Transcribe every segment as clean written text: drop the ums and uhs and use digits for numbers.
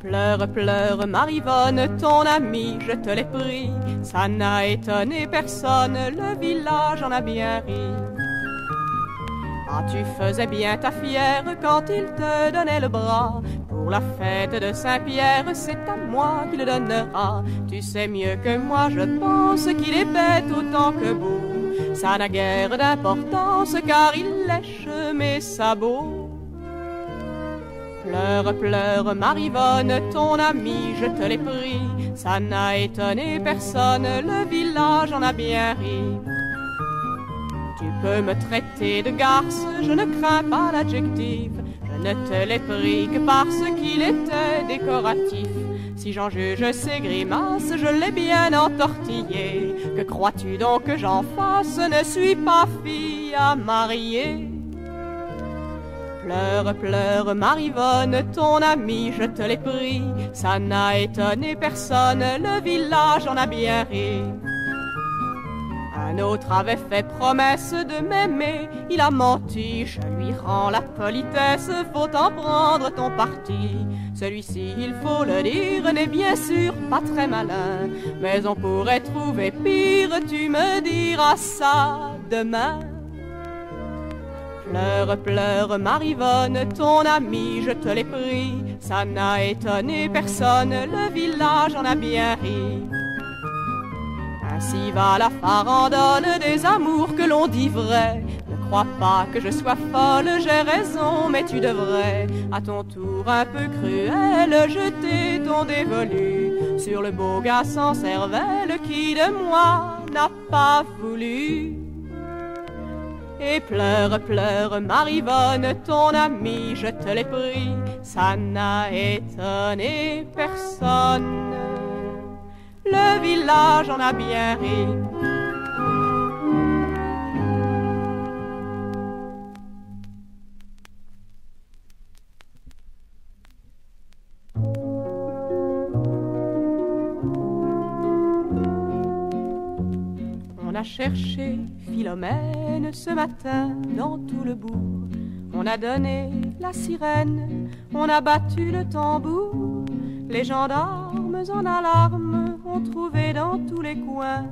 Pleure, pleure, Marivonne, ton ami, je te l'ai pris. Ça n'a étonné personne, le village en a bien ri. Ah, tu faisais bien ta fière quand il te donnait le bras. Pour la fête de Saint-Pierre, c'est à moi qu'il le donnera. Tu sais mieux que moi, je pense qu'il est bête autant que beau. Ça n'a guère d'importance car il lèche mes sabots. Pleure, pleure, Marivonne, ton ami, je te l'ai pris. Ça n'a étonné personne, le village en a bien ri. Tu peux me traiter de garce, je ne crains pas l'adjectif. Je ne te l'ai pris que parce qu'il était décoratif. Si j'en juge ses grimaces, je l'ai bien entortillé. Que crois-tu donc que j'en fasse? Ne suis pas fille à marier. Pleure, pleure, Marivonne, ton ami, je te l'ai pris. Ça n'a étonné personne, le village en a bien ri. Un autre avait fait promesse de m'aimer, il a menti, je lui rends la politesse, faut en prendre ton parti. Celui-ci, il faut le dire, n'est bien sûr pas très malin, mais on pourrait trouver pire, tu me diras ça demain. Pleure, pleure, Marivonne, ton ami, je te l'ai pris, ça n'a étonné personne, le village en a bien ri. Ainsi va la farandole des amours que l'on dit vrais. Ne crois pas que je sois folle, j'ai raison, mais tu devrais, à ton tour un peu cruel, jeter ton dévolu sur le beau gars sans cervelle qui de moi n'a pas voulu. Et pleure, pleure, Marivonne, ton ami, je te l'ai pris, ça n'a étonné personne. Le village en a bien ri. On a cherché Philomène ce matin dans tout le bourg. On a donné la sirène, on a battu le tambour. Les gendarmes en alarme ont trouvé dans tous les coins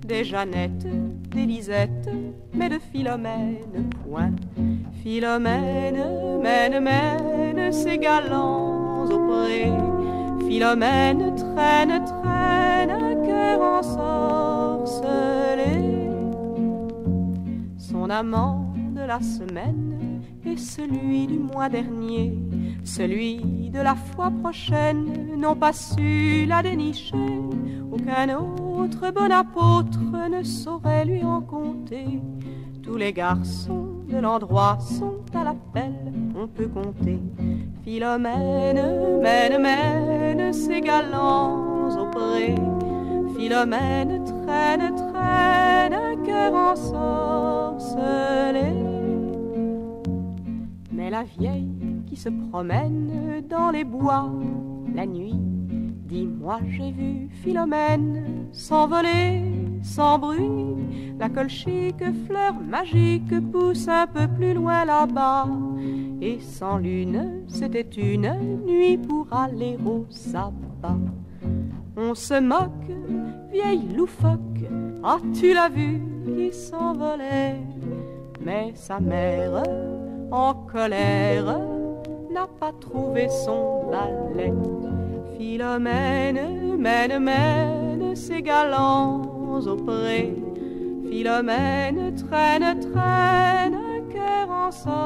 des Jeannettes, des Lisettes, mais de Philomène point. Philomène mène, mène ses galants au pré. Philomène traîne, traîne, cœur ensorcelé. Son amant de la semaine est celui du mois dernier. Celui de la fois prochaine n'ont pas su la dénicher. Aucun autre bon apôtre ne saurait lui en compter. Tous les garçons de l'endroit sont à l'appel, on peut compter. Philomène mène, mène ses galants au pré. Philomène traîne, traîne, cœur ensorcelé. Mais la vieille qui se promène dans les bois la nuit, dis-moi, j'ai vu Philomène s'envoler sans bruit. La colchique, fleur magique, pousse un peu plus loin là-bas. Et sans lune, c'était une nuit pour aller au sabbat. On se moque, vieille loufoque, ah tu l'as vu qui s'envolait. Mais sa mère, en colère, n'a pas trouvé son balai. Philomène mène, mène ses galants au pré. Philomène traîne, traîne, cœur ensorcelé.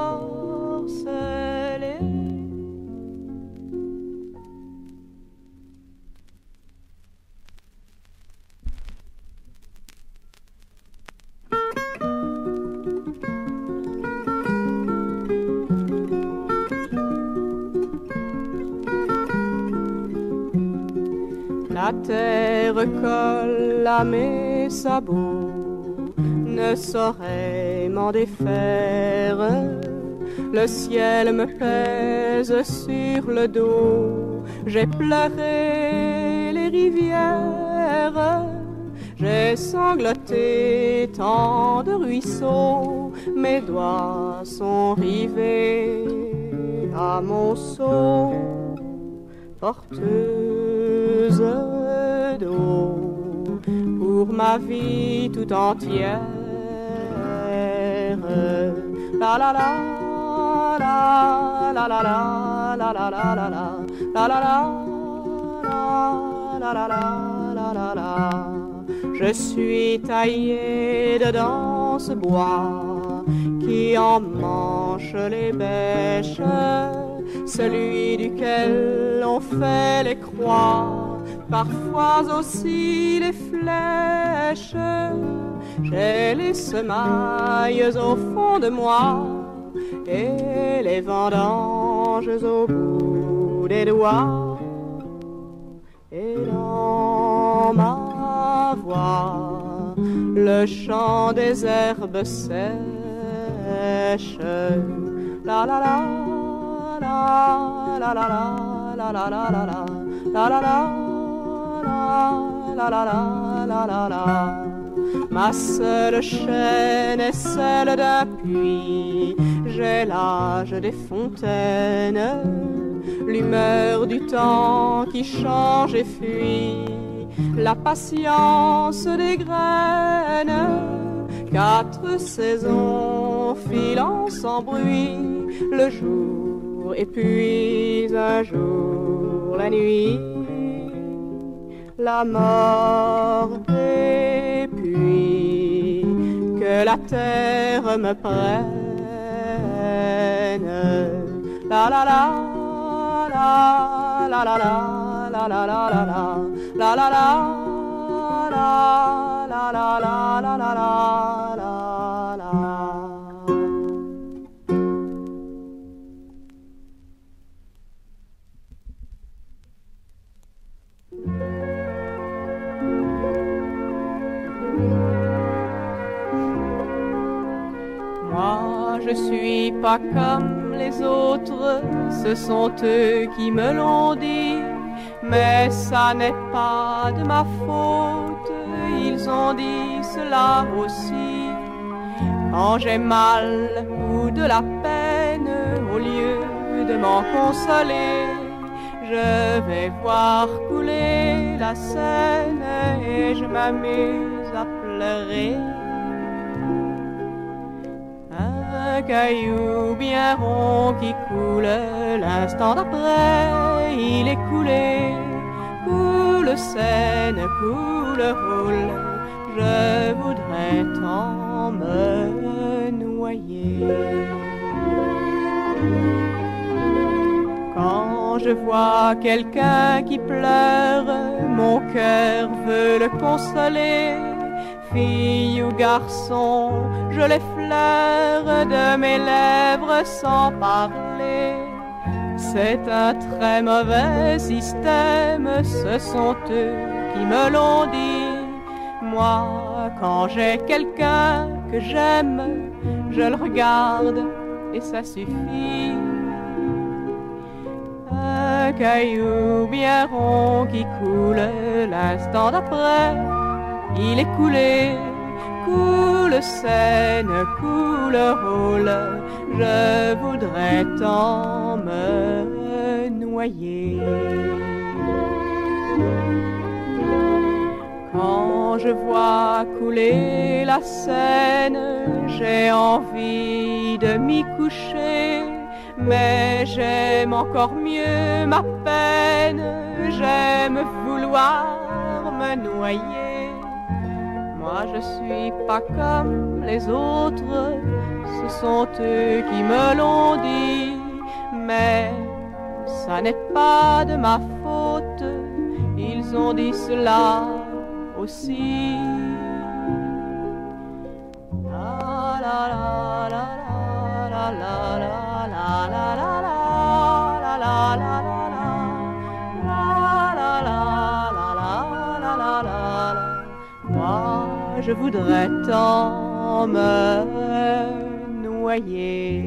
La terre colle à mes sabots, ne saurait m'en défaire. Le ciel me pèse sur le dos, j'ai pleuré les rivières. J'ai sangloté tant de ruisseaux, mes doigts sont rivés à mon seau, porteuse d'eau pour ma vie tout entière. La la la la la la la la la la la la la la la la la la. Je suis taillé dedans ce bois qui emmanche les bêches, celui duquel on fait les croix, parfois aussi les flèches. J'ai les semailles au fond de moi et les vendanges au bout des doigts. Et dans ma voix, le chant des herbes sèches. La la la la la la la la la la la la la la la la la la la. Ma seule chaîne est celle d'un puits. J'ai l'âge des fontaines, l'humeur du temps qui change et fuit, la patience des graines. 4 saisons filant sans bruit, le jour et puis un jour la nuit, la mort et puis que la terre me prenne. La la la la la la la la la la la la la la la la la la la la. Moi, je suis pas comme les autres, ce sont eux qui me l'ont dit, mais ça n'est pas de ma faute, ils ont dit cela aussi. Quand j'ai mal ou de la peine, au lieu de m'en consoler, je vais voir couler la Seine et je m'amuse à pleurer. Un caillou bien rond qui coule, l'instant d'après il est coulé. Coule Seine, coule roule, je voudrais tant me noyer. Quand je vois quelqu'un qui pleure, mon cœur veut le consoler. Fille ou garçon, je l'effleure de mes lèvres sans parler. C'est un très mauvais système, ce sont eux qui me l'ont dit. Moi, quand j'ai quelqu'un que j'aime, je le regarde et ça suffit. Un caillou bien rond qui coule, l'instant d'après il est coulé. Coule Seine, coule roule, je voudrais tant me noyer. Quand je vois couler la Seine, j'ai envie de m'y coucher, mais j'aime encore mieux ma peine, j'aime vouloir me noyer. Moi je suis pas comme les autres, ce sont eux qui me l'ont dit, mais ça n'est pas de ma faute, ils ont dit cela aussi. La la la la la la la la la la la la la la. Moi, je voudrais tant me noyer.